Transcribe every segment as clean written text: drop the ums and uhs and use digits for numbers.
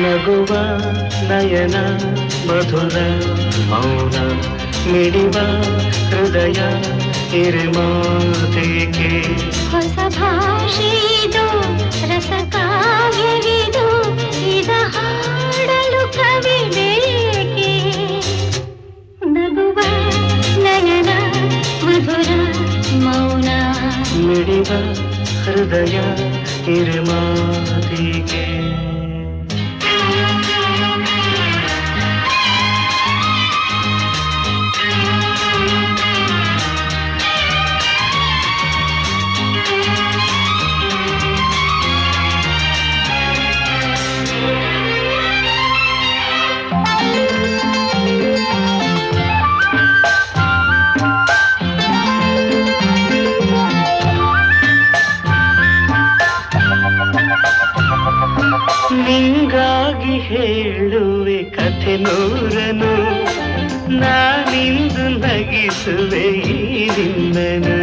ನಗುವ ನಯನ ಮಧುರ ಮೌನ ಮಿಡಿವ ಹೃದಯ ಹಿರಿಮಾತೆಗೆ ಹೊಸ ಭಾಷೆಯಿದು ರಸ ಕಾವ್ಯವಿದು ಇದ ಹಾಡಲು ಕವಿ ಬೇಕೆ ನಗುವ ನಯನ ಮಧುರ ಮೌನ ಮಿಡಿವ ಹೃದಯ ಹಿರಿಮಾತೆಗೆ ನಿಂಗಾಗಿ ಹೇಳುವೆ ಕಥೆ ನೂರನು ನಾನಿಂದು ನಗಿಸುವೆ ಈ ನಿನ್ನನು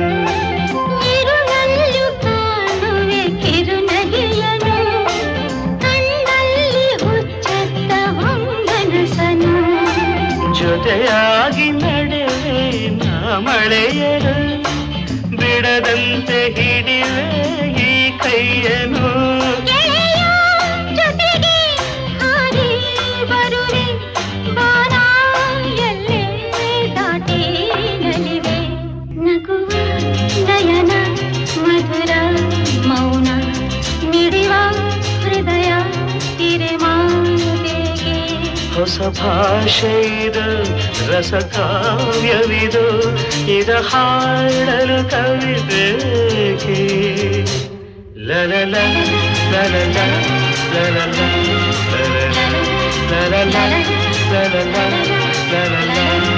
ಇರುಳಲ್ಲೂ ಕಾಣುವೆ ಕಿರುನಗೆಯನು ಕಣ್ಣಲ್ಲಿ ಹುಚ್ಚತ್ತ ಹೊಂಗನಸನು ಜೊತೆಯಾಗಿ ನಡೆವೆ ನಾ ಮಳೆಯರು ಬಿಡದಂತೆ ಹಿಡಿವೆ ಈ ಕೈಯನು ನಯನ ಮಧುರ ಮೌನ ಮಿಡಿವ ಹೃದಯ ಹಿರಿಮಾತೆಗೆ ಹೊಸ ಭಾಷೆಯಿದು ರಸ ಕಾವ್ಯವಿದು ಇದ ಹಾಡಲು ಕವಿಬೇಕೆ ಲಲಲ ಲಲಲ ಲಲಲ ಲಲಲ ಲಲಲ ಲಲಲ ಲಲಲ